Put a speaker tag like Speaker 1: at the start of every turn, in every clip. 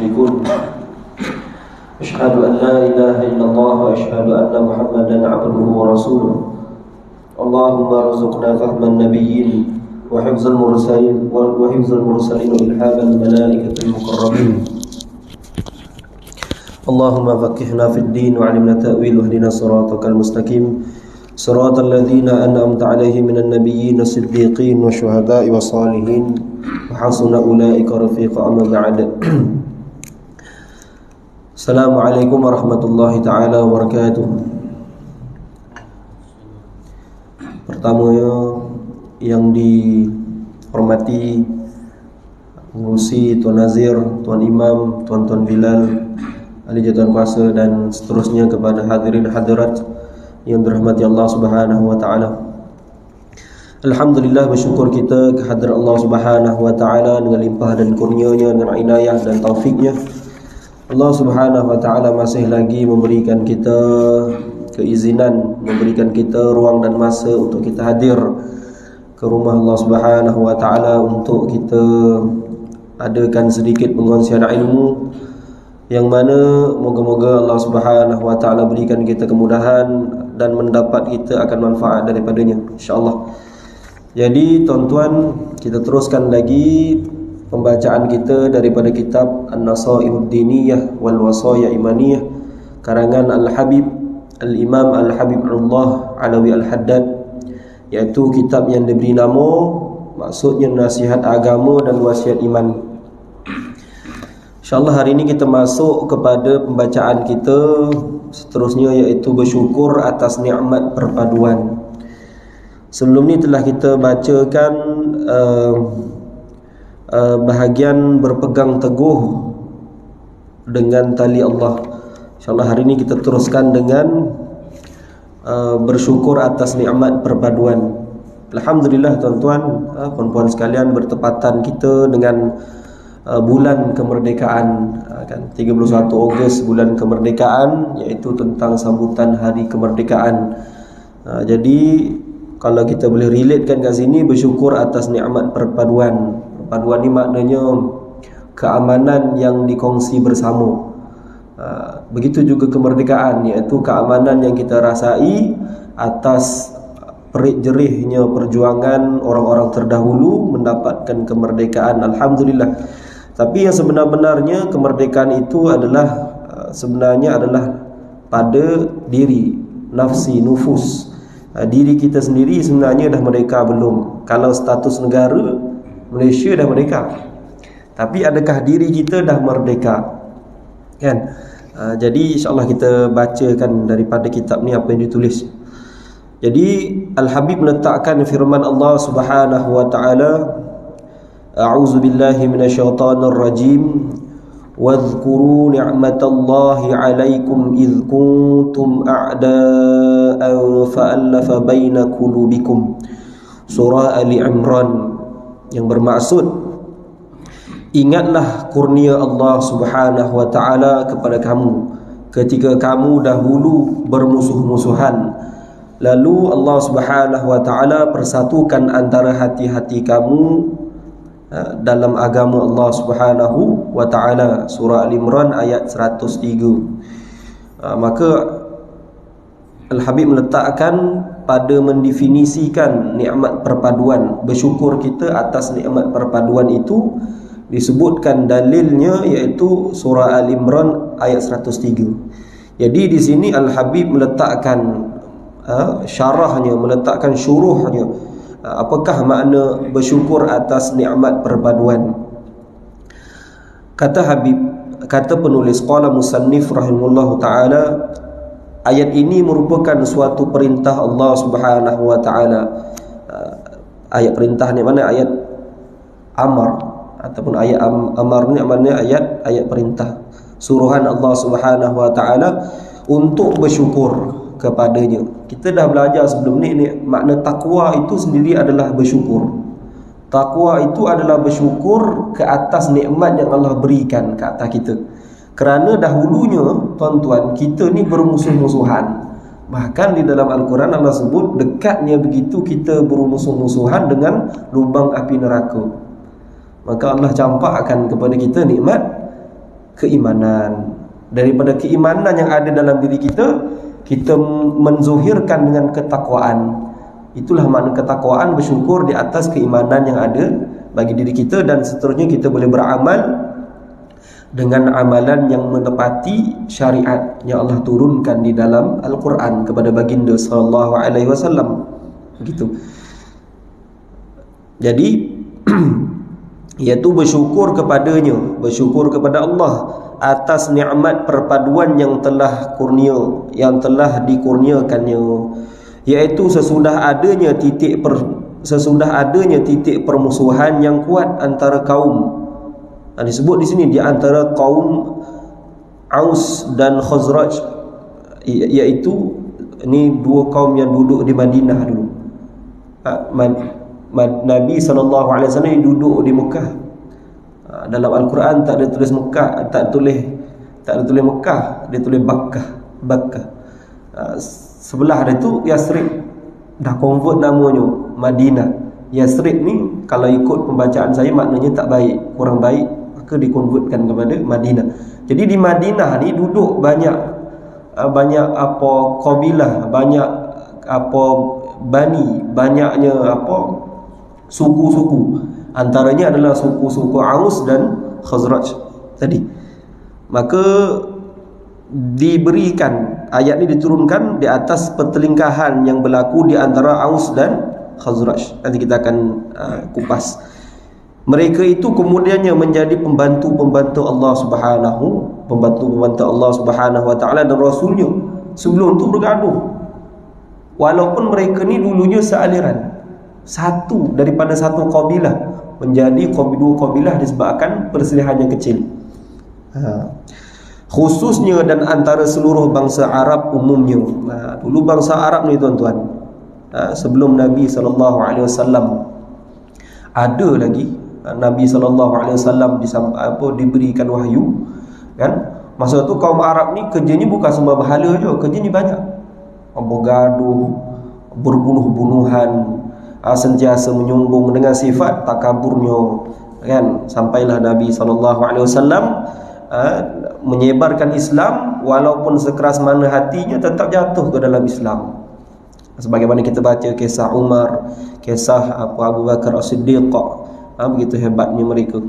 Speaker 1: يشركون أشهد أن لا إله إلا الله وأشهد أن محمدا عبده ورسوله اللهم ارزقنا فهم النبيين وحفظ المرسلين وإلهام الملائكة المقربين اللهم فقهنا في الدين وعلمنا التأويل واهدنا صراطك المستقيم صراط الذين أنعمت عليهم من النبيين الصديقين والشهداء والصالحين وحسن أولئك رفيقا أما بعد Assalamualaikum warahmatullahi ta'ala wabarakatuh. Pertamanya yang dihormati pengurusi Tuan Nazir, Tuan Imam, Tuan Bilal, ahli jatuhan kuasa dan seterusnya, kepada hadirin hadirat yang dirahmati Allah Subhanahu wa taala. Alhamdulillah, bersyukur kita kehadrat Allah Subhanahu wa taala dengan limpah dan kurnia-Nya, dengan inayah dan taufiknya. Allah Subhanahu wa taala masih lagi memberikan kita keizinan, memberikan kita ruang dan masa untuk kita hadir ke rumah Allah Subhanahu wa taala untuk kita adakan sedikit pengkongsian ilmu, yang mana moga-moga Allah Subhanahu wa taala berikan kita kemudahan dan mendapat kita akan manfaat daripadanya, insya-Allah. Jadi tuan-tuan, kita teruskan lagi pembacaan kita daripada kitab An-Nasaihud Diniyah wal Wasaya Imaniyah karangan Al-Habib Al-Imam Al-Habib Allah Alawi Al-Haddad, iaitu kitab yang diberi nama, maksudnya nasihat agama dan wasiat iman. InsyaAllah hari ini kita masuk kepada pembacaan kita seterusnya, iaitu bersyukur atas nikmat perpaduan. Sebelum ni telah kita bacakan bahagian berpegang teguh dengan tali Allah. InsyaAllah hari ini kita teruskan dengan bersyukur atas nikmat perpaduan. Alhamdulillah tuan-tuan, puan-puan sekalian, bertepatan kita dengan bulan kemerdekaan, kan, 31 Ogos bulan kemerdekaan, iaitu tentang sambutan hari kemerdekaan. Jadi kalau kita boleh relatekan kat sini, bersyukur atas nikmat perpaduan. Perpaduan ni maknanya keamanan yang dikongsi bersama. Begitu juga kemerdekaan, iaitu keamanan yang kita rasai atas perik jerihnya perjuangan orang-orang terdahulu mendapatkan kemerdekaan. Alhamdulillah. Tapi yang sebenar-benarnya kemerdekaan itu adalah sebenarnya adalah pada diri, nafsi, nufus. Diri kita sendiri sebenarnya dah merdeka belum? Kalau status negara, Malaysia dah merdeka, tapi adakah diri kita dah merdeka? Kan? Jadi insyaAllah kita bacakan daripada kitab ni apa yang ditulis. Jadi Al-Habib meletakkan firman Allah Subhanahu wa taala, A'udzu billahi minasyaitonir rajim. Wadhkuru ni'matallahi 'alaikum idh kuntum a'da'an fa'alafa baina qulubikum. Surah Ali Imran, yang bermaksud ingatlah kurnia Allah Subhanahu wa taala kepada kamu ketika kamu dahulu bermusuh-musuhan, lalu Allah Subhanahu wa taala persatukan antara hati-hati kamu dalam agama Allah Subhanahu wa taala. Surah Al-Imran ayat 103. Maka Al-Habib meletakkan pada mendefinisikan nikmat perpaduan, bersyukur kita atas nikmat perpaduan itu, disebutkan dalilnya iaitu surah Al-Imran ayat 103. Jadi di sini Al-Habib meletakkan syarahnya, meletakkan syuruhnya, apakah makna bersyukur atas nikmat perpaduan. Kata Habib, kata penulis, qala musannif rahimahullahu taala, ayat ini merupakan suatu perintah Allah Subhanahu wa taala. Ayat perintah ni mana? Ayat amar, ataupun ayat amar ni mana? Ayat perintah, suruhan Allah Subhanahu wa taala untuk bersyukur kepadanya. Kita dah belajar sebelum ni makna takwa itu sendiri adalah bersyukur. Takwa itu adalah bersyukur ke atas nikmat yang Allah berikan ke atas kita. Kerana dahulunya tuan-tuan, kita ni bermusuh-musuhan. Bahkan di dalam Al-Quran Allah sebut dekatnya begitu kita bermusuh-musuhan dengan lubang api neraka. Maka Allah campakkan kepada kita nikmat keimanan. Daripada keimanan yang ada dalam diri kita, kita menzuhirkan dengan ketakwaan. Itulah makna ketakwaan, bersyukur di atas keimanan yang ada bagi diri kita, dan seterusnya kita boleh beramal dengan amalan yang menepati syariat yang Allah turunkan di dalam Al-Quran kepada baginda sallallahu alaihi wasallam. Begitu. Jadi iaitu bersyukur kepadanya, bersyukur kepada Allah atas nikmat perpaduan yang telah dikurniakannya, iaitu sesudah adanya titik permusuhan yang kuat antara kaum. Disebut di sini di antara kaum Aus dan Khazraj, iaitu ini dua kaum yang duduk di Madinah dulu. Nabi SAW duduk di Mekah. Dalam Al-Quran tak ada tulis Mekah, tak ada tulis Mekah, dia tulis Bakkah. Sebelah dia tu Yasrib, dah convert namanya Madinah. Yasrib ni kalau ikut pembacaan saya maknanya tak baik, kurang baik, maka dikonvertkan kepada Madinah. Jadi di Madinah ni duduk banyak apa kabilah, banyak apa bani, banyaknya apa suku-suku. Antaranya adalah suku-suku Aus dan Khazraj tadi. Maka diberikan, ayat ini diturunkan di atas pertelingkahan yang berlaku di antara Aus dan Khazraj. Nanti kita akan kupas. Mereka itu kemudiannya menjadi pembantu-pembantu Allah Subhanahu wa taala dan Rasulnya. Sebelum itu bergaduh. Walaupun mereka ni dulunya sealiran, satu daripada satu kabilah, menjadi dua kabilah disebabkan perselisihan yang kecil. Khususnya dan antara seluruh bangsa Arab umumnya. Dulu bangsa Arab ni tuan-tuan, sebelum Nabi SAW ada lagi, Nabi SAW diberikan wahyu, kan? Masa tu kaum Arab ni kerjanya bukan sembah berhala je, kerjanya banyak. Bergaduh, berbunuh-bunuhan, sentiasa menyombong dengan sifat takaburnya, kan? Sampailah Nabi SAW menyebarkan Islam, walaupun sekeras mana hatinya tetap jatuh ke dalam Islam. Sebagaimana kita baca kisah Umar, kisah Abu Bakar As-Siddiq, begitu hebatnya mereka.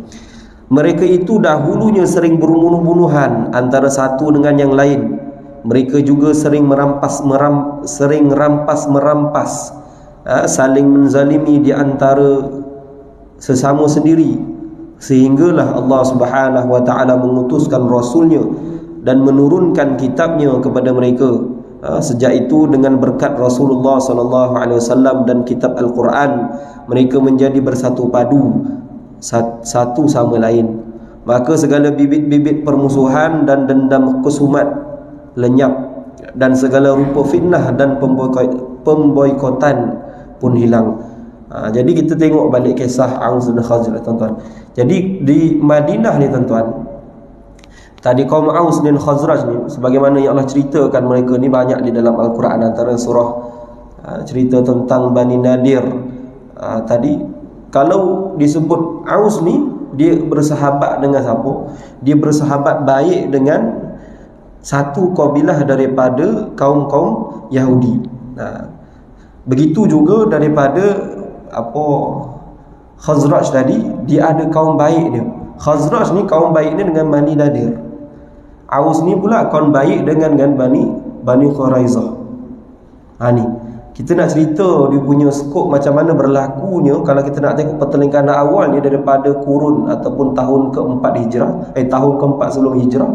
Speaker 1: Mereka itu dahulunya sering berbunuh-bunuhan antara satu dengan yang lain. Mereka juga sering merampas, saling menzalimi di antara sesama sendiri, sehinggalah Allah Subhanahu wa taala mengutuskan rasulnya dan menurunkan kitabnya kepada mereka. Sejak itu dengan berkat Rasulullah SAW dan kitab Al-Quran, mereka menjadi bersatu padu satu sama lain. Maka segala bibit-bibit permusuhan dan dendam kesumat lenyap, dan segala rupa fitnah dan pemboikotan pun hilang. Jadi kita tengok balik kisah Aus dan Khazraj, tuan-tuan. Jadi di Madinah ni, tuan-tuan, tadi kaum Aus dan Khazraj ni, sebagaimana yang Allah ceritakan mereka ni banyak di dalam Al-Quran. Antara surah cerita tentang Bani Nadir. Tadi kalau disebut Aus ni, dia bersahabat dengan siapa? Dia bersahabat baik dengan satu kabilah daripada kaum-kaum Yahudi. Begitu juga daripada Khazraj tadi, dia ada kaum baik dia. Khazraj ni kaum baik ni dengan Bani Nadir. Aus ni pula kaum baik dengan Bani Quraizah. Ni kita nak cerita dia punya skop macam mana berlakunya. Kalau kita nak tengok pertelingkahan awal dia daripada kurun ataupun tahun keempat Hijrah, tahun keempat sebelum Hijrah,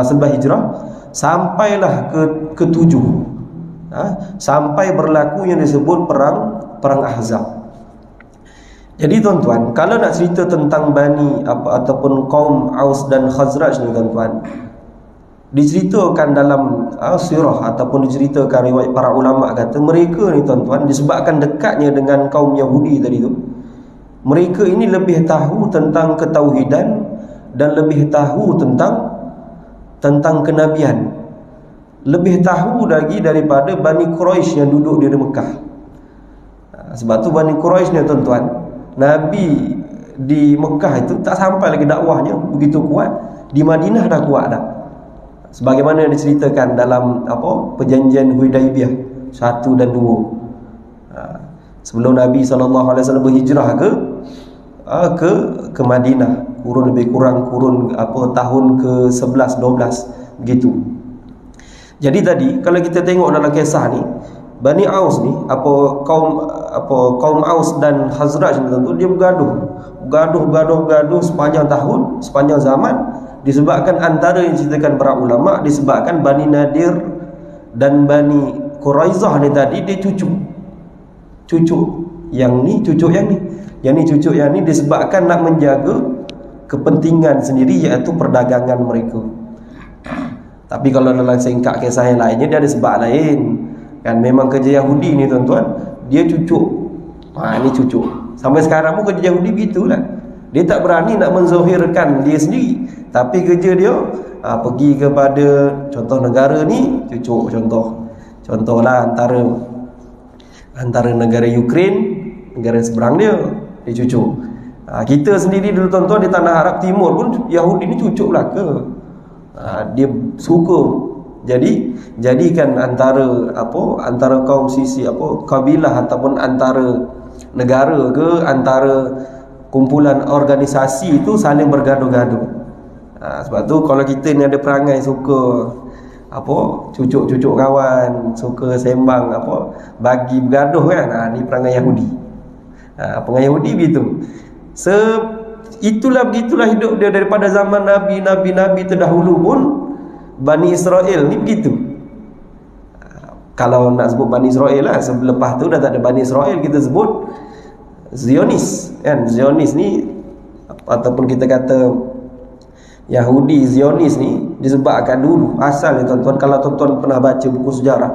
Speaker 1: selepas Hijrah, sampailah ke-7, sampai berlaku yang disebut perang Ahzab. Jadi tuan-tuan, kalau nak cerita tentang ataupun kaum Aus dan Khazraj ni, tuan-tuan, diceritakan dalam sirah ataupun diceritakan riwayat para ulama, kata mereka ni, tuan-tuan, disebabkan dekatnya dengan kaum Yahudi tadi tu, mereka ini lebih tahu tentang ketauhidan dan lebih tahu tentang kenabian, lebih tahu lagi daripada Bani Quraisy yang duduk di Mekah. Sebab tu Bani Quraisy ni, tuan-tuan, Nabi di Mekah itu tak sampai lagi dakwahnya begitu kuat. Di Madinah dah kuat dah. Sebagaimana diceritakan dalam perjanjian Hudaibiyah 1 dan 2. Sebelum Nabi SAW berhijrah ke Madinah, lebih kurang tahun ke-11 12 begitu. Jadi tadi kalau kita tengok dalam kisah ni, Bani Aus ni, kaum Aus dan Khazraj ni tentu dia bergaduh sepanjang tahun, sepanjang zaman, disebabkan antara yang diceritakan para ulama, disebabkan Bani Nadir dan Bani Quraizah ni tadi dia cucu yang ni, cucu yang ni disebabkan nak menjaga kepentingan sendiri, iaitu perdagangan mereka. Tapi kalau dalam singkat kisah yang lainnya, dia ada sebab lain kan. Memang kerja Yahudi ni tuan-tuan, dia cucuk. Ini cucuk. Sampai sekarang pun kerja Yahudi begitulah. Dia tak berani nak menzahirkan dia sendiri, tapi kerja dia pergi kepada contoh negara ni, cucuk. Contohlah antara negara Ukraine, negara seberang dia cucuk. Kita sendiri dulu tuan-tuan di tanah Arab Timur pun Yahudi ni cucuk lah ke. Dia suka jadikan antara kaum sisi kabilah ataupun antara negara ke, antara kumpulan organisasi itu saling bergaduh-gaduh. Sebab tu kalau kita ni ada perangai suka cucuk kawan, suka sembang bagi bergaduh kan, ni perangai Yahudi. Perangai Yahudi begitu. Begitulah hidup dia daripada zaman Nabi terdahulu pun. Bani Israel ni begitu. Kalau nak sebut Bani Israel lah, selepas tu dah tak ada Bani Israel, kita sebut Zionis kan. Zionis ni ataupun kita kata Yahudi Zionis ni disebabkan dulu asalnya tuan-tuan, kalau tuan-tuan pernah baca buku sejarah,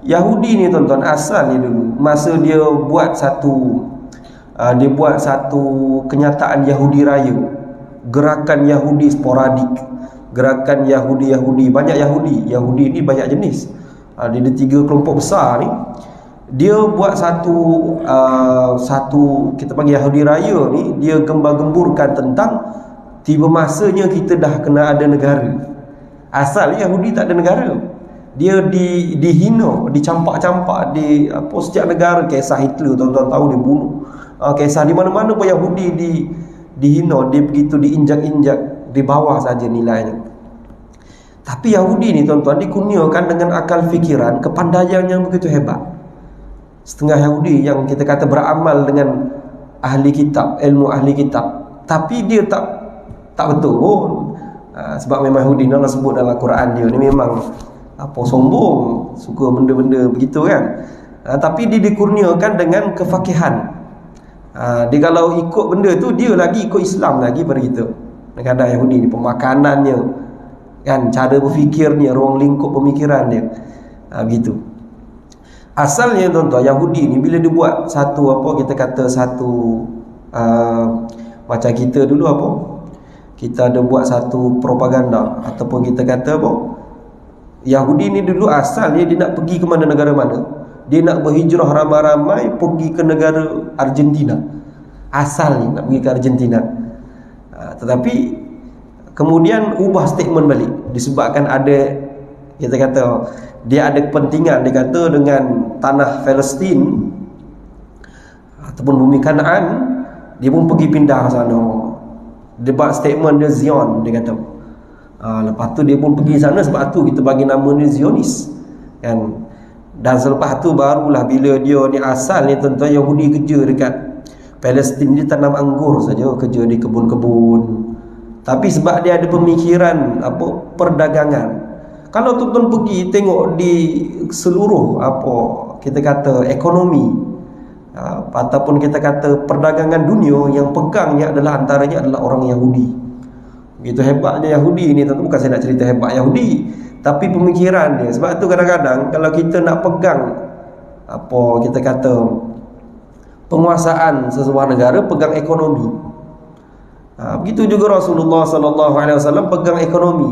Speaker 1: Yahudi ni tuan-tuan asalnya dulu masa dia buat satu kenyataan Yahudi Raya, gerakan Yahudi sporadik, gerakan Yahudi banyak Yahudi ni banyak jenis. Dia ada 3 kelompok besar ni. Dia buat satu kita panggil Yahudi Raya ni, dia gembar-gemburkan tentang tiba masanya kita dah kena ada negara. Asal Yahudi tak ada negara. Dia dihina, dicampak-campak di setiap negara. Kisah Hitler tuan-tuan tahu, dia bunuh. Kisah di mana-mana pun Yahudi dihina, dia begitu diinjak-injak, di bawah saja nilainya. Tapi Yahudi ni tuan-tuan dikurniakan dengan akal fikiran, kepandaian yang begitu hebat. Setengah Yahudi yang kita kata beramal dengan ahli kitab, ilmu ahli kitab, tapi dia tak betul pun. Sebab memang Yahudi Allah sebut dalam Quran, dia ni memang sombong, suka benda-benda begitu kan. Tapi dia dikurniakan dengan kefakihan. Dia kalau ikut benda tu, dia lagi ikut Islam lagi pada kita. Kadang-kadang Yahudi ni pemakanannya kan, cara berfikirnya, ruang lingkup pemikiran dia begitu. Asalnya tuan-tuan, Yahudi ni bila dia buat satu macam kita dulu kita ada buat satu propaganda, ataupun kita kata Yahudi ni dulu asalnya dia nak pergi ke mana, negara mana, dia nak berhijrah ramai-ramai pergi ke negara Argentina. Asalnya nak pergi ke Argentina. Tetapi kemudian ubah statement balik, disebabkan ada, kita kata dia ada kepentingan, dia kata dengan tanah Palestin ataupun bumi Kanaan, dia pun pergi pindah sana. Dia buat statement dia Zion, dia kata. Lepas tu dia pun pergi sana, sebab tu kita bagi nama dia Zionis kan. Dan selepas tu barulah bila dia ni asal ni tuan-tuan, Yahudi kerja dekat Palestin, dia tanam anggur saja, kerja di kebun-kebun. Tapi sebab dia ada pemikiran perdagangan. Kalau tuan-tuan pergi tengok di seluruh kita kata ekonomi, ataupun kita kata perdagangan dunia, yang pegangnya antaranya adalah orang Yahudi. Begitu hebatnya Yahudi ni tuan-tuan. Bukan saya nak cerita hebat Yahudi, tapi pemikiran dia. Sebab tu kadang-kadang kalau kita nak pegang kita kata penguasaan sesebuah negara, pegang ekonomi. Begitu juga Rasulullah SAW pegang ekonomi.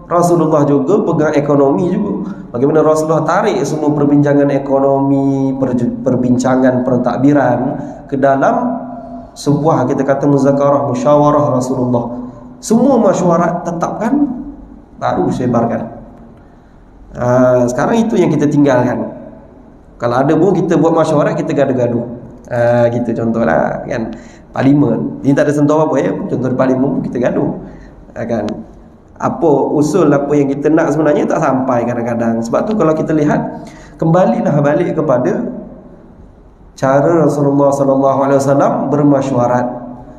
Speaker 1: Rasulullah juga pegang ekonomi juga. Bagaimana Rasulullah tarik semua perbincangan ekonomi, perbincangan pentadbiran ke dalam sebuah kita kata muzakarah, musyawarah Rasulullah semua mesyuarat tetapkan, baru sebarkan. Sekarang itu yang kita tinggalkan. Kalau ada pun kita buat mesyuarat, kita gaduh-gaduh. Gitu contohlah kan, parlimen ini tak ada sentuh apa ya, contoh di parlimen kita gaduh kan. Apa usul apa yang kita nak sebenarnya tak sampai kadang-kadang. Sebab tu kalau kita lihat, kembalilah balik kepada cara Rasulullah SAW bermasyuarat,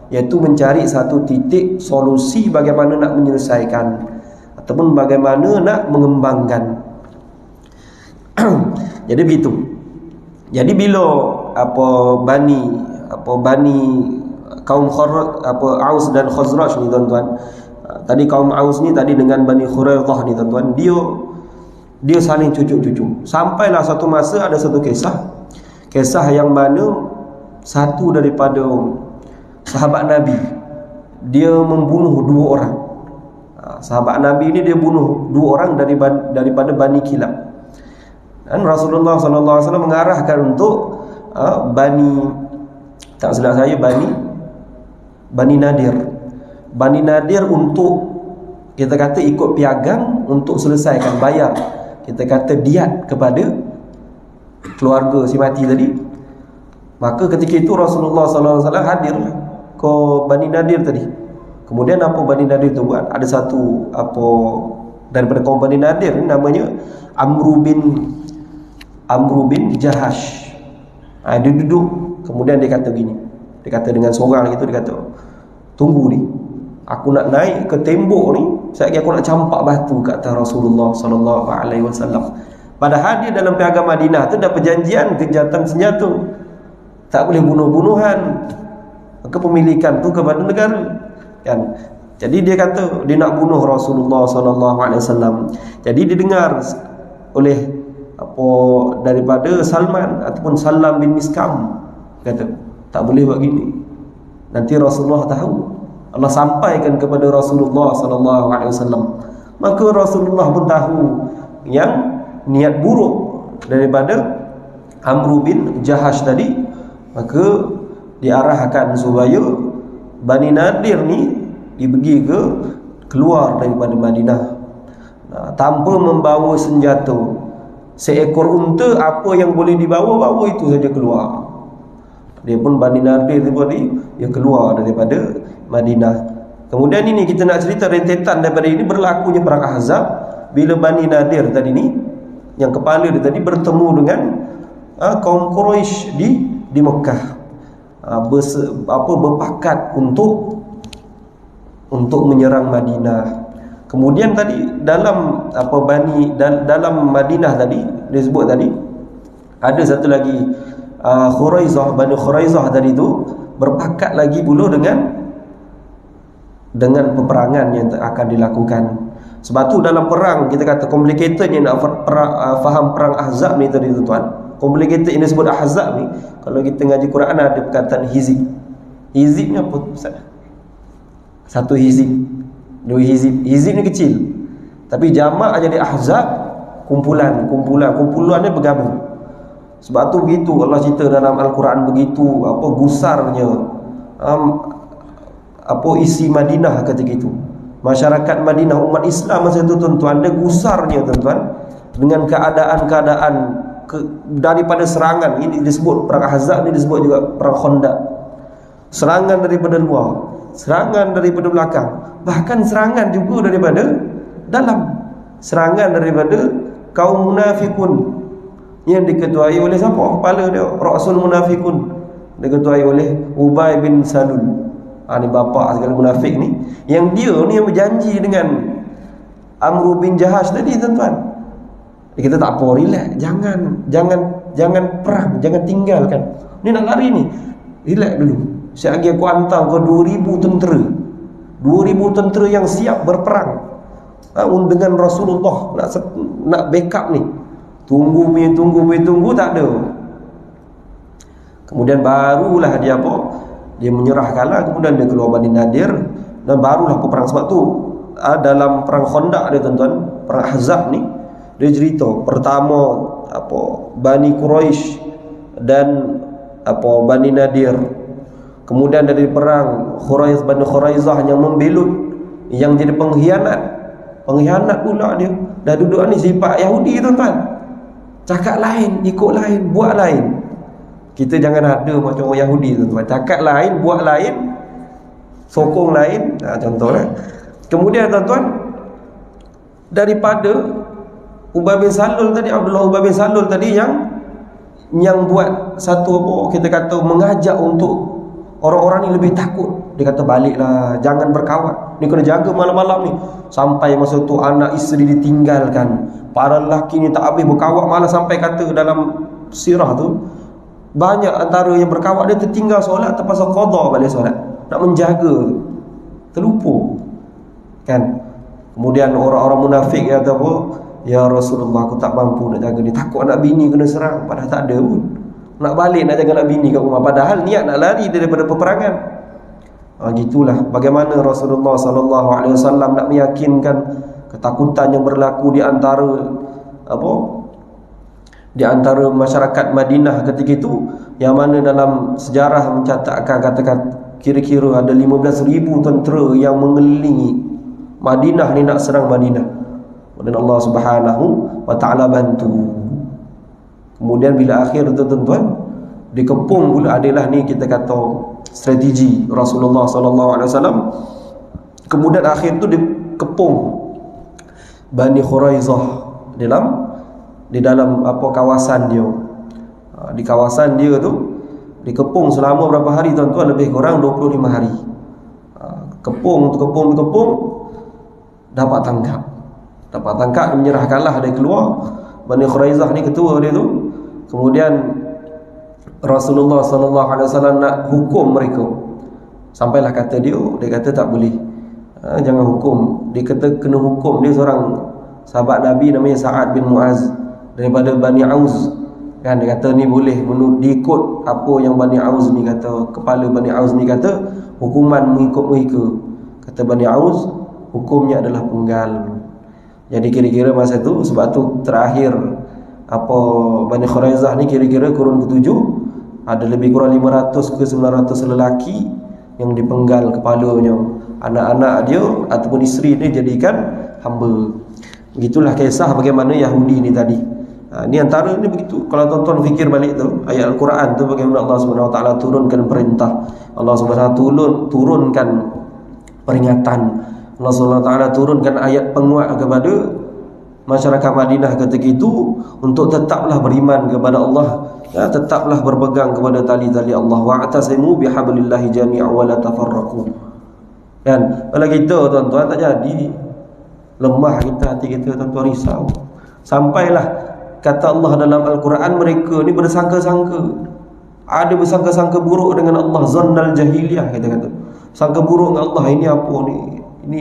Speaker 1: iaitu mencari satu titik solusi bagaimana nak menyelesaikan ataupun bagaimana nak mengembangkan. Jadi begitu. Jadi bila Bani kaum Aus dan Khazraj ni tuan-tuan, tadi kaum Aus ni tadi dengan Bani Khuraizah ni tuan-tuan, dia saling cucuk-cucuk. Sampailah satu masa ada satu kisah yang mana satu daripada sahabat Nabi, dia membunuh 2 orang. Sahabat Nabi ni dia bunuh 2 orang daripada Bani Kilab. Dan Rasulullah SAW mengarahkan untuk Bani Nadir untuk, kita kata, ikut piagam untuk selesaikan, bayar, kita kata, diat kepada keluarga si mati tadi. Maka ketika itu Rasulullah SAW hadir ke Bani Nadir tadi. Kemudian apa Bani Nadir tu buat? Ada satu daripada kaum Bani Nadir ni, namanya Amru bin Jahash. Dia duduk, kemudian dia kata gini, dia kata dengan seorang gitu, dia kata, tunggu ni, aku nak naik ke tembok ni, sekejap aku nak campak batu, kata Rasulullah SAW. Padahal dia dalam piagam Madinah tu dah perjanjian gencatan senjata, tak boleh bunuh-bunuhan, kepemilikan tu kepada negara kan. Jadi dia kata dia nak bunuh Rasulullah SAW. Jadi didengar oleh daripada Salman ataupun Salam bin Miskam, kata tak boleh buat gini, nanti Rasulullah tahu. Allah sampaikan kepada Rasulullah SAW. Maka Rasulullah pun tahu yang niat buruk daripada Amru bin Jahash tadi. Maka diarahkan supaya Bani Nadir ni dibagi keluar daripada Madinah, tanpa membawa senjata. Seekor unta, apa yang boleh dibawa itu saja keluar. Dia pun Bani Nadir tadi, dia keluar daripada Madinah. Kemudian ini kita nak cerita rentetan daripada ini berlakunya perang Ahzab, bila Bani Nadir tadi ni, yang kepala dia tadi, bertemu dengan kaum Quraisy di Mekah, berpakat untuk menyerang Madinah. Kemudian tadi dalam dalam Madinah tadi disebut tadi, ada satu lagi Bani Khuraizah tadi tu berpakat lagi pula dengan peperangan yang akan dilakukan. Sebab tu dalam perang, kita kata complicated ni, nak faham perang Ahzab ni tadi tuan-tuan. Complicated ini disebut Ahzab ni, kalau kita ngaji Quran ada perkataan hizib. Hizib ni apa Ustaz? Satu hizib, 2 hizib. Hizib ni kecil, tapi jamak jadi Ahzab, kumpulan ni bergabung. Sebab tu begitu Allah cerita dalam Al-Quran, begitu gusarnya isi Madinah ketika itu. Masyarakat Madinah, umat Islam masa itu tuan-tuan, ada gusarnya tuan-tuan, dengan keadaan-keadaan daripada serangan. Ini disebut perang Ahzab, ini disebut juga perang Khandaq. Serangan daripada luar, serangan daripada belakang, bahkan serangan juga daripada dalam. Serangan daripada kaum munafikun yang diketuai oleh siapa? Kepala dia, Rasul Munafikun, diketuai oleh Ubay bin Salul. Ni bapa segala munafik ni, yang dia ni yang berjanji dengan Amru bin Jahash tadi tuan-tuan. Kita tak apa, relax, jangan perang, jangan tinggalkan. Ni nak lari ni, relax dulu. Sekejap lagi aku hantar ke 2,000 tentera, 2,000 tentera yang siap berperang dengan Rasulullah, nak backup ni. Tunggu, tak ada. Kemudian barulah dia dia menyerah kalah. Kemudian dia keluar Bani Nadir, dan barulah peperang. Sebab tu dalam perang Khandaq dia tuan-tuan, perang Ahzab ni, dia cerita pertama Bani Quraisy dan Bani Nadir. Kemudian dari perang Bani Khuraizah yang membelut yang jadi pengkhianat pula dia. Dah duduk ni sifat Yahudi tuan-tuan. Cakap lain, ikut lain, buat lain. Kita jangan ada macam orang Yahudi tuan-tuan. Cakap lain, buat lain, sokong lain. Contohlah. Kemudian tuan-tuan, daripada Ubay bin Salul tadi, Abdullah Ubay bin Salul tadi yang buat satu apa kita kata mengajak untuk orang-orang ni lebih takut. Dia kata baliklah, jangan berkawat. Ni kena jaga malam-malam ni. Sampai masa tu anak isteri ditinggalkan. Para lelaki ni tak habis berkawat, malah sampai kata dalam sirah tu banyak antara yang berkawat dia tertinggal solat terpaksa qada balik solat. Nak menjaga, terlupa. Kan? Kemudian orang-orang munafik kata apa? Ya Rasulullah, aku tak mampu nak jaga ni. Takut anak bini kena serang. Padahal tak ada pun. Nak balik nak jaga anak bini kat rumah. Padahal niat nak lari daripada peperangan. Gitulah bagaimana Rasulullah SAW nak meyakinkan ketakutan yang berlaku di antara masyarakat Madinah ketika itu, yang mana dalam sejarah mencatatkan katakan kira-kira ada 15,000 tentera yang mengelilingi Madinah ni nak serang Madinah. Dan Allah Subhanahu wa taala bantu. Kemudian bila akhir tuan-tuan dikepung pula, adalah ni kita kata strategi Rasulullah SAW. Kemudian akhir tu dikepung Bani Khuraizah di dalam apa kawasan dia. Di kawasan dia tu dikepung selama berapa hari tuan-tuan? Lebih kurang 25 hari. Kepung dapat tangkap, menyerahkanlah, dia keluar. Bani Khuraizah ni ketua dia tu. Kemudian Rasulullah SAW nak hukum mereka. Sampailah kata dia kata tak boleh. Jangan hukum. Dia kata kena hukum. Dia seorang sahabat Nabi namanya Sa'ad bin Mu'az daripada Bani Aus. Kan dia kata ni boleh diikut apa yang Bani Aus ni kata. Kepala Bani Aus ni kata hukuman mengikut mereka. Kata Bani Aus, hukumnya adalah penggal. Jadi kira-kira masa tu, sebab tu terakhir apa Bani Khuraizah ni kira-kira kurun ke-7, ada lebih kurang 500 ke 900 lelaki yang dipenggal kepalanya. Anak-anak dia ataupun isteri dia jadikan hamba. Begitulah kisah bagaimana Yahudi ni tadi. Ni antara ni begitu. Kalau tuan-tuan fikir balik tu, ayat Al-Quran tu bagaimana Allah Subhanahu Wa Taala turunkan perintah. Allah Subhanahu Wa Taala turunkan peringatan. Allah Subhanahu Wa Taala turunkan ayat penguat kepada masyarakat Madinah ketika itu untuk tetaplah beriman kepada Allah, tetaplah berpegang kepada tali-tali Allah. Wa'tasimu bihablillahi jami'an wa la tafarraqu. Dan kalau kita tuan-tuan tak jadi, lemah kita, hati kita tuan-tuan, risau. Sampailah kata Allah dalam Al-Quran, mereka ni bersangka-sangka. Ada bersangka-sangka buruk dengan Allah, zannal jahiliyah kita kata. Sangka buruk dengan Allah, ini apa ni? Ini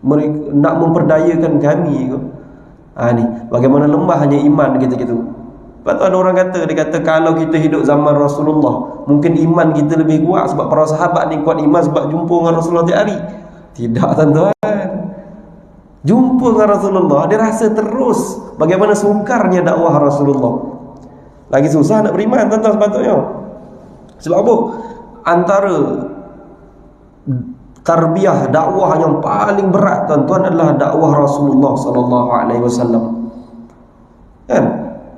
Speaker 1: mereka nak memperdayakan kami ke? Ni bagaimana lemahnya iman kita gitu. Lepas tu ada orang kata, dia kata kalau kita hidup zaman Rasulullah, mungkin iman kita lebih kuat sebab para sahabat ni kuat iman sebab jumpa dengan Rasulullah tiap hari. Tidak tuan-tuan. Jumpa dengan Rasulullah, dia rasa terus bagaimana sukarnya dakwah Rasulullah. Lagi susah nak beriman tuan-tuan sepatutnya. Sebab apa? Antara tarbiyah dakwah yang paling berat tuan-tuan adalah dakwah Rasulullah SAW. Kan?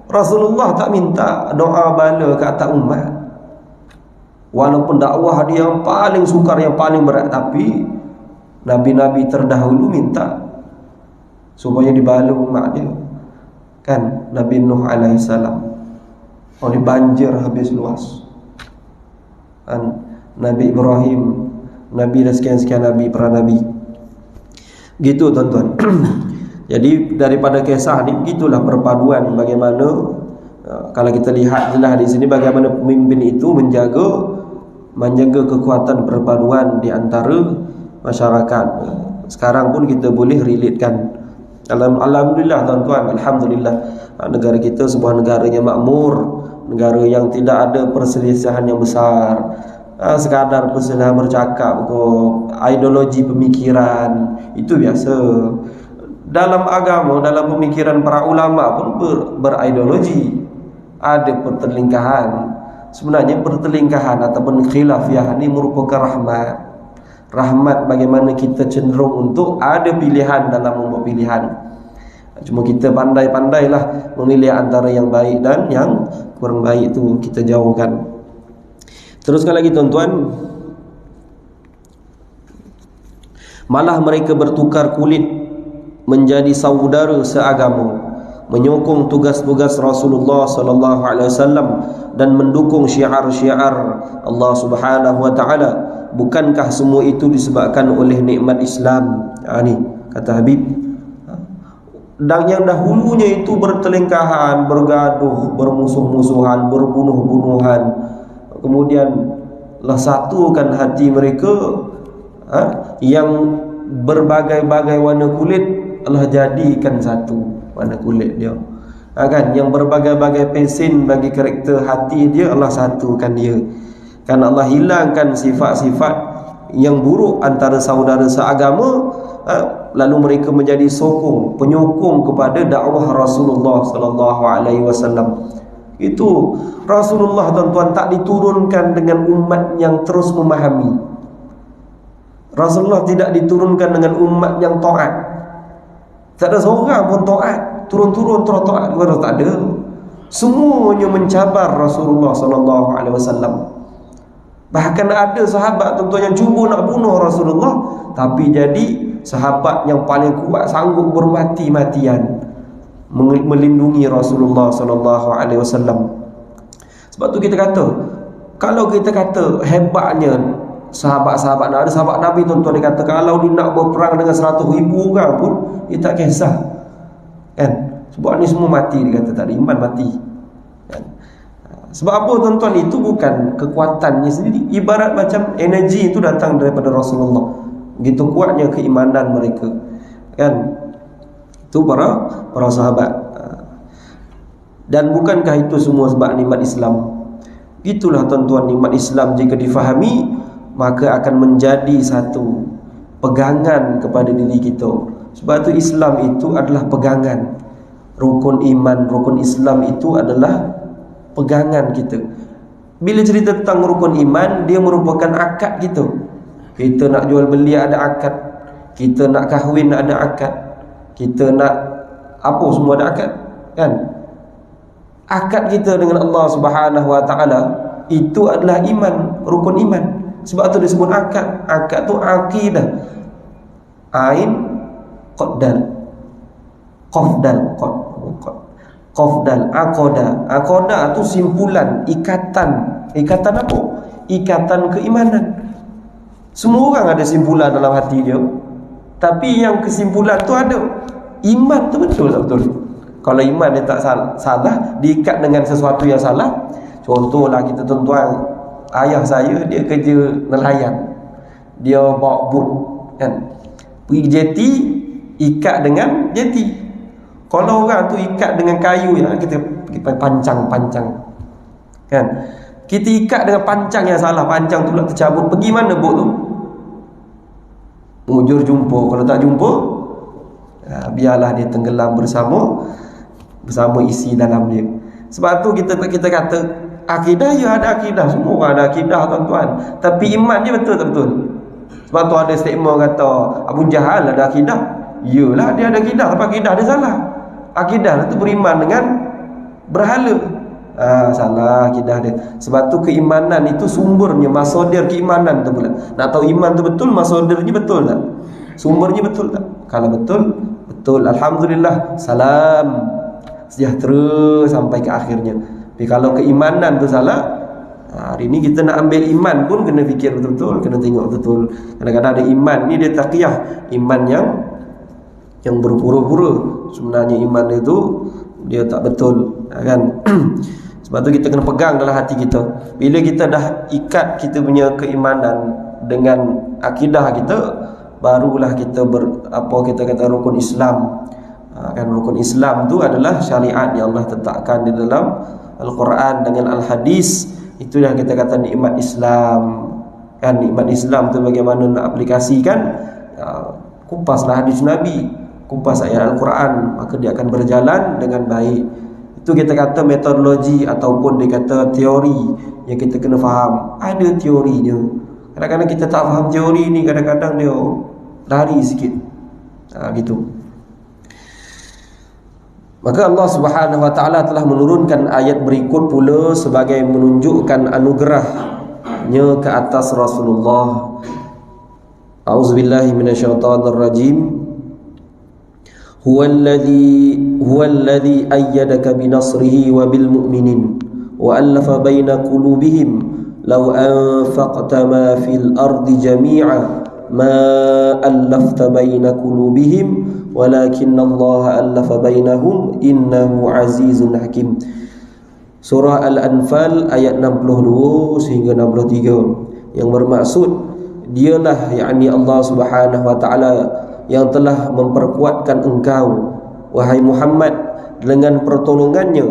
Speaker 1: Rasulullah tak minta doa bala ke atas umat. Walaupun dakwah dia yang paling sukar, yang paling berat, tapi nabi-nabi terdahulu minta supaya dibala umat dia. Kan? Nabi Nuh alaihissalam oleh banjir habis luas. Kan? Nabi Ibrahim, Nabi dan sekian-sekian Nabi, para Nabi. Gitu tuan-tuan. Jadi daripada kisah ni, begitulah perpaduan bagaimana kalau kita lihat jelas di sini bagaimana pemimpin itu menjaga kekuatan perpaduan di antara masyarakat. Sekarang pun kita boleh relatekan. Alhamdulillah tuan-tuan, alhamdulillah negara kita sebuah negara yang makmur, negara yang tidak ada perselisihan yang besar. Sekadar perselisihan bercakap ke, ideologi pemikiran itu biasa. Dalam agama, dalam pemikiran para ulama pun berideologi. Ada pertelingkahan. Sebenarnya pertelingkahan ataupun khilafiyah ini merupakan rahmat. rahmat bagaimana kita cenderung untuk ada pilihan dalam membuat pilihan. Cuma kita pandai-pandailah memilih antara yang baik dan yang kurang baik, itu kita jauhkan. Teruskan lagi tuan-tuan. Malah mereka bertukar kulit menjadi saudara seagama, menyokong tugas-tugas Rasulullah sallallahu alaihi wasallam dan mendukung syiar-syiar Allah Subhanahu wa taala. Bukankah semua itu disebabkan oleh nikmat Islam? Ni kata Habib. Dan yang dahulunya itu bertelingkahan, bergaduh, bermusuh-musuhan, berbunuh-bunuhan, kemudian lah satukan hati mereka, yang berbagai-bagai warna kulit Allah jadikan satu warna kulit dia, kan? Yang berbagai-bagai pesen bagi karakter hati dia Allah satukan dia. Kan Allah hilangkan sifat-sifat yang buruk antara saudara seagama, lalu mereka menjadi sokong, penyokong kepada dakwah Rasulullah sallallahu alaihi wasallam. Itu Rasulullah tuan-tuan tak diturunkan dengan umat yang terus memahami. Rasulullah tidak diturunkan dengan umat yang taat. Tak ada seorang pun taat, turun-turun terus taat, tak ada. Semuanya mencabar Rasulullah sallallahu alaihi wasallam. Bahkan ada sahabat tuan-tuan yang cuba nak bunuh Rasulullah, tapi jadi sahabat yang paling kuat, sanggup bermati-matian melindungi Rasulullah sallallahu alaihi wasallam. Sebab tu kita kata, kalau kita kata hebatnya sahabat-sahabat, ada sahabat Nabi tuan-tuan, dia kata kalau dia nak berperang dengan 100,000 orang pun dia tak kisah, kan? Sebab ni semua mati, dia kata tak ada iman mati, kan? Sebab apa tuan-tuan? Itu bukan kekuatannya sendiri, ibarat macam energi itu datang daripada Rasulullah. Begitu kuatnya keimanan mereka, kan? Itu para sahabat. Dan bukankah itu semua sebab nikmat Islam? Itulah tuan-tuan, nikmat Islam jika difahami maka akan menjadi satu pegangan kepada diri kita. Sebab itu Islam itu adalah pegangan. Rukun iman, rukun Islam itu adalah pegangan kita. Bila cerita tentang rukun iman, dia merupakan akad kita. Kita nak jual beli ada akad, kita nak kahwin ada akad, kita nak apa semua ada akad, kan? Akad kita dengan Allah Subhanahu wa taala itu adalah iman, rukun iman. Sebab tu disebut akad. Akad tu akidah. Ain qadal, qafdal, qafdal, aqada. Aqada tu simpulan, ikatan. Ikatan apa? Ikatan keimanan. Semua orang ada simpulan dalam hati dia, tapi yang kesimpulan tu ada iman tu, betul tak betul? Kalau iman dia tak salah, diikat dengan sesuatu yang salah. Contohlah kita tuan-tuan, ayah saya dia kerja nelayan, dia bawa bot, kan, pergi jeti, ikat dengan jeti. Kalau orang tu ikat dengan kayu yang kita pancang, kan, kita ikat dengan pancang yang salah, pancang tu nak tercabut, pergi mana bot tu? Mujur jumpa. Kalau tak jumpa, biarlah dia tenggelam bersama isi dalam dia. Sebab tu kita kata akidah, ya ada akidah, semua orang ada akidah tuan-tuan, tapi iman dia betul tak betul? Sebab tu ada statement kata Abu Jahal ada akidah. Yalah, dia ada akidah, tapi akidah dia salah. Akidah tu beriman dengan berhala. Salah akidah dia. Sebab tu keimanan itu sumbernya, masodir keimanan tu pula. Nak tahu iman tu betul, masodirnya betul tak? Sumbernya betul tak? Kalau betul, betul, alhamdulillah, salam, sejahtera sampai ke akhirnya. Tapi kalau keimanan tu salah, hari ni kita nak ambil iman pun kena fikir betul-betul, kena tengok betul. Kadang-kadang ada iman ni dia taqiyah, iman yang berpura-pura. Sebenarnya iman itu dia tak betul, kan? Sebab tu kita kena pegang dalam hati kita. Bila kita dah ikat kita punya keimanan dengan akidah kita, barulah kita kita kata rukun Islam. Kan rukun Islam tu adalah syariat yang Allah tetapkan di dalam Al-Quran dengan Al-Hadis. Itu yang kita kata nikmat Islam. Kan nikmat Islam tu bagaimana nak aplikasikan, kupaslah hadis Nabi, kupas ayat Al-Quran, maka dia akan berjalan dengan baik. Itu kita kata metodologi ataupun dia kata teori yang kita kena faham. Ada teorinya. Kadang-kadang kita tak faham teori ni, kadang-kadang dia lari sikit. Gitu. Maka Allah Subhanahu wa taala telah menurunkan ayat berikut pula sebagai menunjukkan anugerahnya ke atas Rasulullah. A'udzubillahi minasyaitonir rajim. Huwallazi ayyadaka binasrihi wa bil mu'minin wa allafa baina qulubihim law anfaqta ma fil ardi jami'a ma allafta baina qulubihim walakinnallaha allafa bainahum innahu azizun hakim. Surah Al-Anfal ayat 62 sehingga 63, yang bermaksud dialah, yakni Allah Subhanahu wa taala, yang telah memperkuatkan engkau wahai Muhammad dengan pertolongannya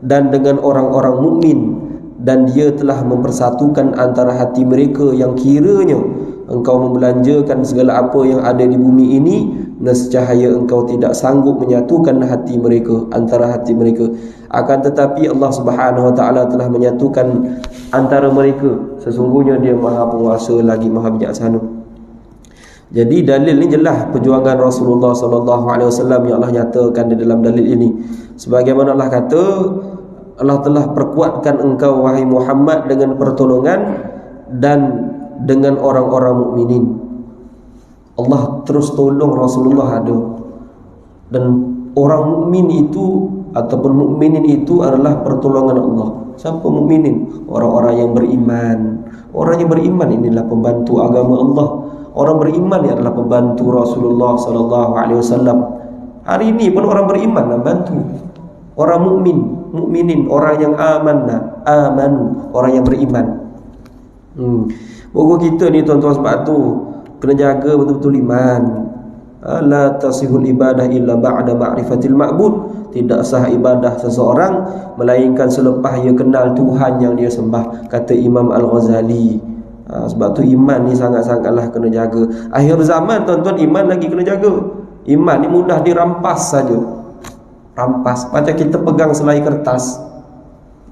Speaker 1: dan dengan orang-orang mukmin, dan dia telah mempersatukan antara hati mereka yang kiranya engkau membelanjakan segala apa yang ada di bumi ini, nescaya engkau tidak sanggup menyatukan hati mereka, antara hati mereka. Akan tetapi Allah Subhanahu wa taala telah menyatukan antara mereka. Sesungguhnya dia Maha Penguasa lagi Maha Bijaksana. Jadi dalil ni jelas perjuangan Rasulullah sallallahu alaihi wasallam yang Allah nyatakan di dalam dalil ini. Sebagaimana Allah kata, Allah telah perkuatkan engkau wahai Muhammad dengan pertolongan dan dengan orang-orang mukminin. Allah terus tolong Rasulullah ada. Dan orang mukmin itu ataupun mukminin itu adalah pertolongan Allah. Siapa mukminin? Orang-orang yang beriman. Orang yang beriman inilah pembantu agama Allah. Orang beriman adalah pembantu Rasulullah sallallahu alaihi wasallam. Hari ini pun orang beriman lah bantu. Orang mukminin, orang yang amanu, orang yang beriman. Pokok kita ni tuan-tuan, sebab tu kena jaga betul-betul iman. La tasihul ibadah illa ba'da ma'rifatil ma'bud. Tidak sah ibadah seseorang melainkan selepas ia kenal Tuhan yang dia sembah, kata Imam Al-Ghazali. Sebab tu iman ni sangat-sangatlah kena jaga. Akhir zaman tuan-tuan, iman lagi kena jaga. Iman ni mudah dirampas saja. Rampas macam kita pegang selai kertas,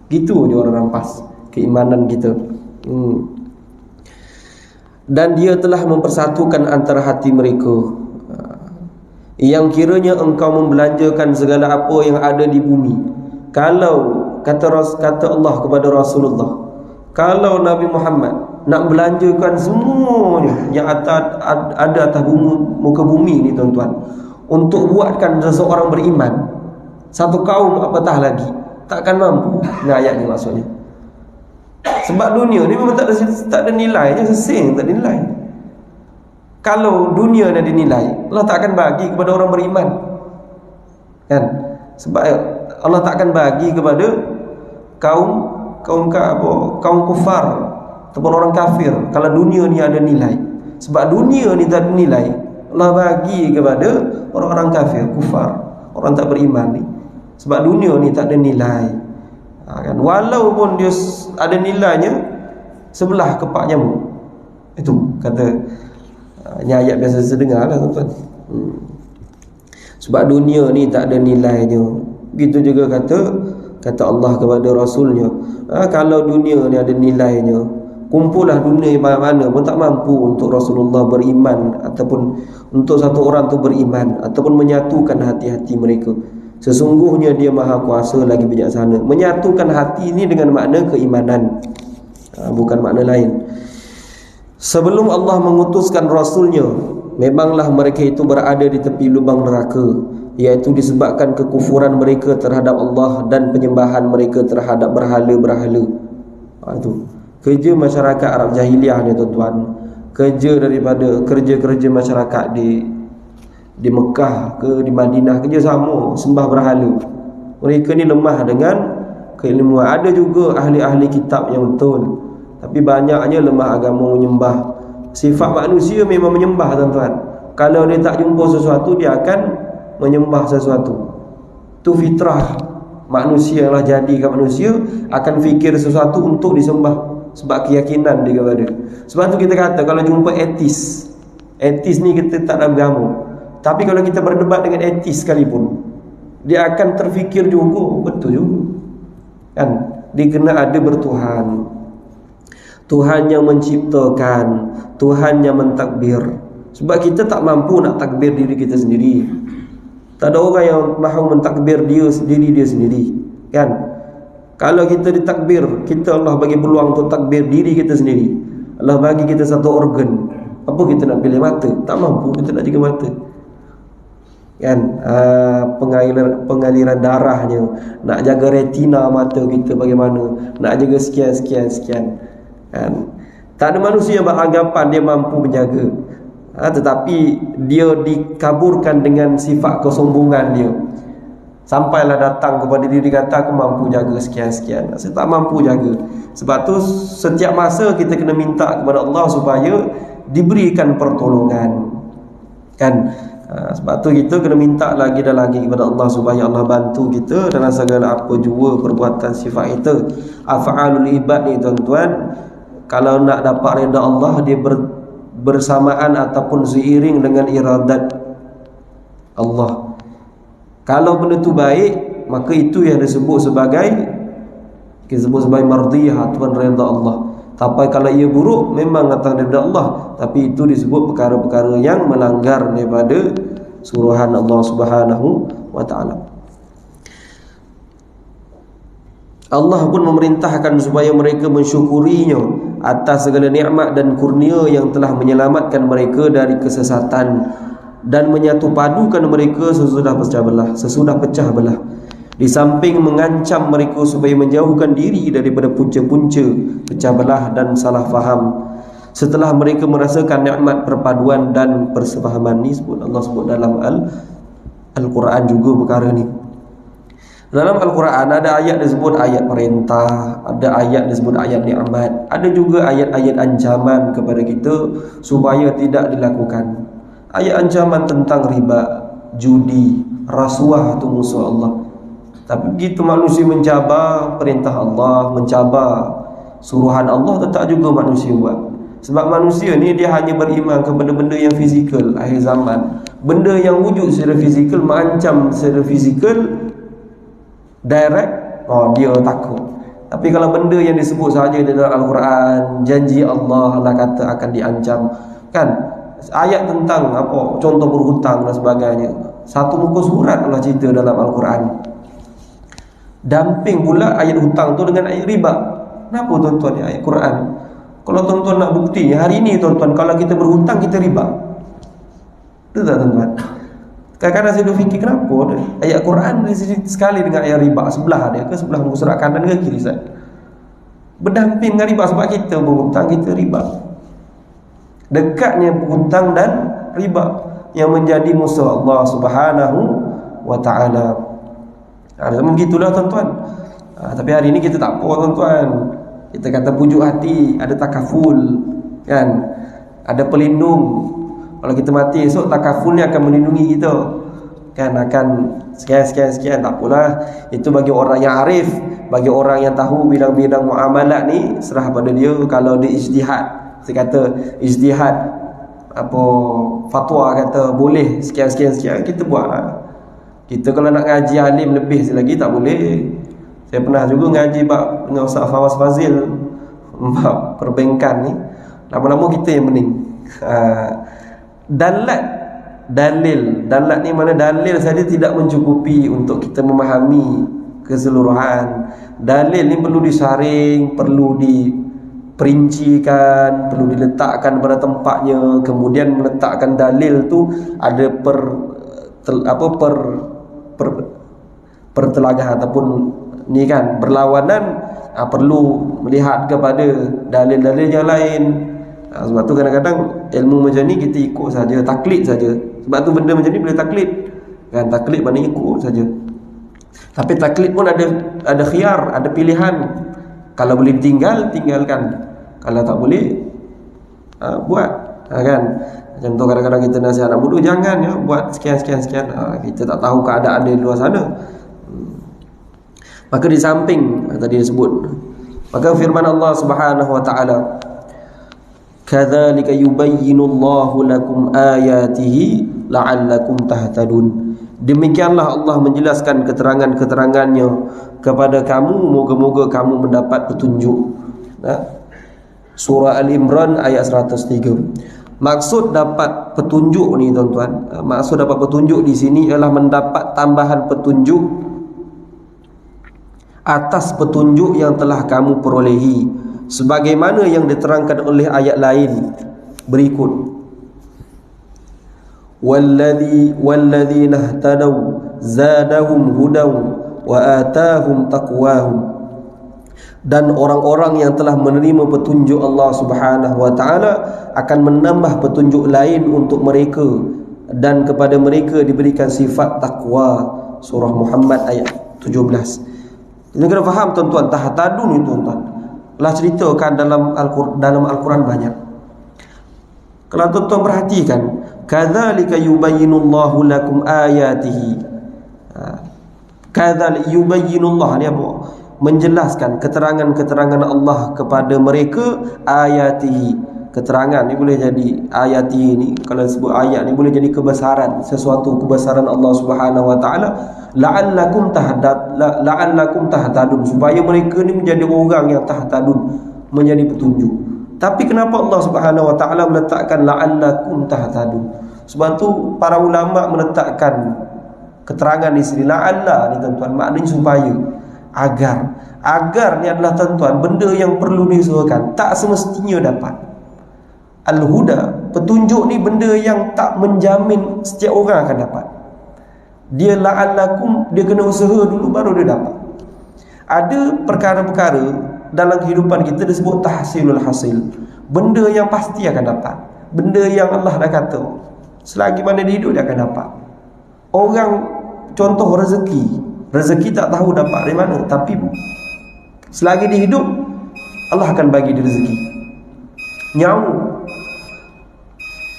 Speaker 1: gitu dia orang rampas keimanan kita. Dan dia telah mempersatukan antara hati mereka, yang kiranya engkau membelanjakan segala apa yang ada di bumi. Kalau kata Allah kepada Rasulullah, kalau Nabi Muhammad nak belanjakan semuanya yang ada atas muka bumi ni tuan-tuan, untuk buatkan seseorang beriman, satu kaum apatah lagi, takkan mampu. Ini ayat ni maksudnya. Sebab dunia ni memang tak ada nilainya, sesing, tak ada nilai. Kalau dunia ada nilai, Allah tak akan bagi kepada orang beriman, kan? Sebab Allah tak akan bagi kepada kaum kufar ataupun orang kafir kalau dunia ni ada nilai. Sebab dunia ni tak ada nilai, Allah bagi kepada orang-orang kafir, kufar, orang tak beriman ni. Sebab dunia ni tak ada nilai, kan? Walaupun dia ada nilainya sebelah kepak nyamuk. Itu kata, ini ayat biasa saya dengar lah tuan-tuan. Sebab dunia ni tak ada nilainya. Begitu juga kata Allah kepada Rasulnya, kalau dunia ni ada nilainya, kumpullah dunia mana-mana pun tak mampu untuk Rasulullah beriman, ataupun untuk satu orang tu beriman, ataupun menyatukan hati-hati mereka. Sesungguhnya dia Maha Kuasa lagi bijaksana. Menyatukan hati ini dengan makna keimanan, bukan makna lain. Sebelum Allah mengutuskan Rasulnya, memanglah mereka itu berada di tepi lubang neraka, iaitu disebabkan kekufuran mereka terhadap Allah dan penyembahan mereka terhadap berhala-berhala. Itu kerja masyarakat Arab Jahiliah ni tuan-tuan. Kerja masyarakat di Mekah ke di Madinah, kerja sama, sembah berhala. Mereka ni lemah dengan keilmuan. Ada juga ahli-ahli kitab yang betul, tapi banyaknya lemah agama menyembah. Sifat manusia memang menyembah tuan-tuan. Kalau dia tak jumpa sesuatu, dia akan menyembah sesuatu. Itu fitrah manusia lah. Jadikan manusia akan fikir sesuatu untuk disembah, sebab keyakinan dia kepada. Sebab tu kita kata kalau jumpa etis ni kita tak ada agama, tapi kalau kita berdebat dengan etis sekalipun, dia akan terfikir juga, betul juga, kan? Dia kena ada bertuhan. Tuhan yang menciptakan, Tuhan yang mentadbir. Sebab kita tak mampu nak takbir diri kita sendiri. Tak ada orang yang mahu mentadbir dia sendiri, kan? Kalau kita ditakbir, kita Allah bagi peluang untuk takbir diri kita sendiri. Allah bagi kita satu organ. Apa kita nak pilih mata? Tak mampu kita nak jaga mata, kan? Pengaliran darahnya, nak jaga retina mata kita bagaimana, nak jaga sekian, kan? Tak ada manusia yang beranggapan dia mampu menjaga, tetapi dia dikaburkan dengan sifat kesombongan dia. Sampailah datang kepada diri kata aku mampu jaga sekian. Saya tak mampu jaga. Sebab tu setiap masa kita kena minta kepada Allah supaya diberikan pertolongan, kan? Sebab tu kita kena minta lagi dan lagi kepada Allah supaya Allah bantu kita dalam segala apa jua perbuatan sifat kita. Af'alul ibad ni tuan-tuan, kalau nak dapat redha Allah, dia bersamaan ataupun seiring dengan iradat Allah. Kalau benda tu baik, maka itu yang disebut sebagai mardiyah, Tuhan redha Allah. Tapi kalau ia buruk, memang datang daripada Allah, tapi itu disebut perkara-perkara yang melanggar daripada suruhan Allah Subhanahu wa taala. Allah pun memerintahkan supaya mereka mensyukurinya atas segala nikmat dan kurnia yang telah menyelamatkan mereka dari kesesatan dan menyatu padukan mereka sesudah pecah belah. Di samping mengancam mereka supaya menjauhkan diri daripada punca-punca pecah belah dan salah faham setelah mereka merasakan nikmat perpaduan dan persefahaman. Ni Allah sebut dalam Al-Quran juga perkara ni. Dalam Al-Quran ada ayat disebut ayat perintah, ada ayat disebut ayat nikmat, ada juga ayat-ayat ancaman kepada kita supaya tidak dilakukan. Ayat ancaman tentang riba, judi, rasuah itu musuh Allah. Tapi begitu manusia mencabar perintah Allah, mencabar suruhan Allah, tetap juga manusia buat. Sebab manusia ni dia hanya beriman kepada benda yang fizikal akhir zaman. Benda yang wujud secara fizikal, mengancam secara fizikal direct, dia takut. Tapi kalau benda yang disebut sahaja dalam Al-Quran, janji Allah kata akan diancam, kan? Ayat tentang apa, contoh berhutang dan sebagainya, satu muka surat Allah cerita dalam Al-Quran. Damping pula ayat hutang tu dengan ayat riba. Kenapa tuan-tuan ni ayat Quran? Kalau tuan-tuan nak bukti hari ni tuan-tuan, kalau kita berhutang kita riba, betul tak tuan-tuan? Kadang-kadang saya fikir kenapa ayat Quran sekali dengan ayat riba, sebelah dia ke sebelah muka surat kanan ke kiri Ustaz? Berdamping dengan riba, sebab kita berhutang kita riba. Dekatnya hutang dan riba yang menjadi musuh Allah Subhanahu wa taala. Memang begitulah tuan-tuan. Tapi hari ini kita tak apa tuan-tuan. Kita kata pujuk hati, ada takaful, kan? Ada pelindung. Kalau kita mati esok, takaful ni akan melindungi kita, kan? Akan sekian, tak apalah. Itu bagi orang yang arif, bagi orang yang tahu bidang-bidang muamalat ni, serah pada dia. Kalau dia ijtihad, saya kata ijtihad apa fatwa kata boleh sekian, kita buatlah. Kita kalau nak ngaji alim lebih lagi tak boleh. Saya pernah juga ngaji dengan Ustaz Fawaz Fazil bab perbankan ni. Lama-lama kita yang pening. Dalat ni mana dalil saja tidak mencukupi untuk kita memahami keseluruhan. Dalil ni perlu disaring, perlu diperincikan, perlu diletakkan pada tempatnya. Kemudian meletakkan dalil tu ada pertelagahan ataupun ni kan berlawanan, perlu melihat kepada dalil-dalil yang lain. Sebab tu kadang-kadang ilmu macam ni kita ikut saja, taklid saja. Sebab tu benda macam ni boleh taklid, kan? Taklid maknanya ikut saja. Tapi taklid pun ada khiyar, ada pilihan. Kalau boleh tinggalkan. Kalau tak boleh buat, kan? Contoh kadang-kadang kita nasihat anak muda, jangan ya buat sekian. Kita tak tahu keadaan di luar sana. Maka di samping tadi disebut, maka firman Allah Subhanahu wa taala, kadzalika yubayyinullahu lakum ayatihi la'allakum tahtadun. Demikianlah Allah menjelaskan keterangan-keterangannya kepada kamu, moga-moga kamu mendapat petunjuk. Surah Al-Imran ayat 103. Maksud dapat petunjuk ni tuan-tuan, maksud dapat petunjuk di sini ialah mendapat tambahan petunjuk atas petunjuk yang telah kamu perolehi, sebagaimana yang diterangkan oleh ayat lain berikut. Walladzina ihtadaw zadahum hudaw wa atahum taqwahum. Dan orang-orang yang telah menerima petunjuk Allah Subhanahu wa taala akan menambah petunjuk lain untuk mereka, dan kepada mereka diberikan sifat takwa. Surah Muhammad ayat 17. Ini kena faham tuan-tuan, tahtadun ni tuan-tuan lah ceritakan dalam Al-Quran banyak. Kalau tuan-tuan perhatikan, kadzalika yubayyinullahu lakum ayatihi. Kadzalika yubayyinullah ni apa? Menjelaskan keterangan-keterangan Allah kepada mereka, ayatihi. Keterangan ni boleh jadi ayatihi ni, kalau sebut ayat ni boleh jadi kebesaran, sesuatu kebesaran Allah Subhanahu wa taala, la'allakum tahtadun, supaya mereka ni menjadi orang yang tahtadun, menjadi petunjuk. Tapi kenapa Allah Subhanahu wa taala meletakkan la'allakum tahtadun? Sebab tu para ulama meletakkan keterangan di sini la'alla ni tuan-tuan, maknanya supaya, agar ni adalah tuan-tuan benda yang perlu diusahakan, tak semestinya dapat. Al-huda, petunjuk ni benda yang tak menjamin setiap orang akan dapat. Dia la'allakum, dia kena usaha dulu baru dia dapat. Ada perkara-perkara dalam kehidupan kita disebut tahsilul hasil, benda yang pasti akan dapat, benda yang Allah dah kata selagi mana dia hidup dia akan dapat. Orang contoh rezeki tak tahu dapat dari mana, tapi selagi dia hidup Allah akan bagi dia rezeki. Nyawa.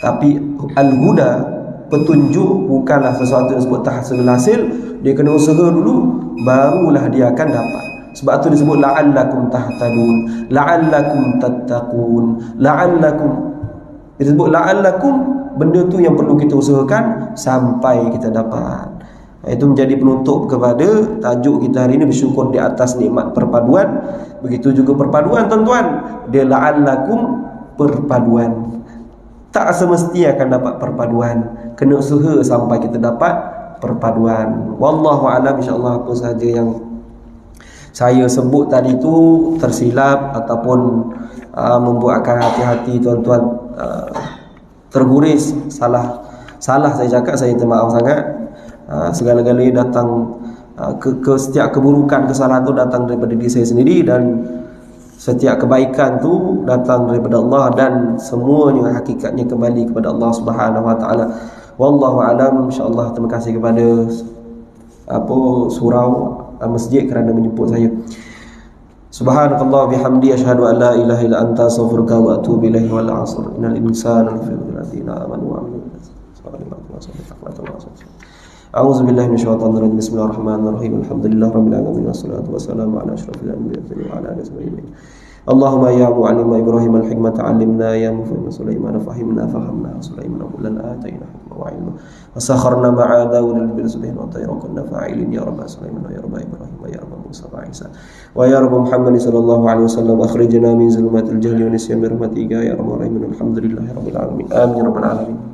Speaker 1: Tapi al-huda, petunjuk, bukanlah sesuatu yang disebut tahsilul hasil. Dia kena usaha dulu, barulah dia akan dapat. Sebab tu disebut la'allakum tahtadun, la'allakum tattaqun, la'allakum. Disebut la'allakum, benda tu yang perlu kita usahakan sampai kita dapat. Itu menjadi penutup kepada tajuk kita hari ini, bersyukur di atas nikmat perpaduan. Begitu juga perpaduan tuan-tuan, dia la'allakum, perpaduan. Tak semestinya akan dapat perpaduan, kena usaha sampai kita dapat perpaduan. Wallahu a'lam. InsyaAllah apa sahaja yang saya sebut tadi tu tersilap ataupun membuatkan hati-hati tuan-tuan terguris, salah saya cakap, saya minta maaf sangat. Segala-galanya datang ke setiap keburukan, kesalahan tu datang daripada diri saya sendiri, dan setiap kebaikan tu datang daripada Allah, dan semuanya hakikatnya kembali kepada Allah Subhanahu wa taala. Wallahu alam. Insya-Allah terima kasih kepada surau masjid kerana menjemput saya. Subhanakallah bihamdi, asyhadu an la ilaha illa anta, astaghfiruka wa atubu ilaihi. Wal 'asr innal insana lafi khusr amanu wa 'amilu salihati. A'udzu billahi minasyaitonir rajim. Bismillahirrahmanirrahim. Alhamdulillahirabbil alamin wassalatu wassalamu ala asyrofil anbiya'i wa ala alihi wasallam. Allahumma ya mu'allima Ibrahim al-hikmata 'allimna, ya mufahhima Sulaiman fahimna fahamna Sulaiman kullan atayna hikmah wa 'ilma wa sakharna ma'a Daud bil subhin wa tayra kunna fa'ilin ya rabb Sulaiman wa ya rabb Ibrahim wa ya rabb Musa wa Isa wa ya rabb Muhammad sallallahu alaihi wasallam akhrijna min zulumatil jahli wa nisyan bi rahmatika ya rabbal alamin. Alhamdulillahirabbil alamin. Amin ya rabbal alamin.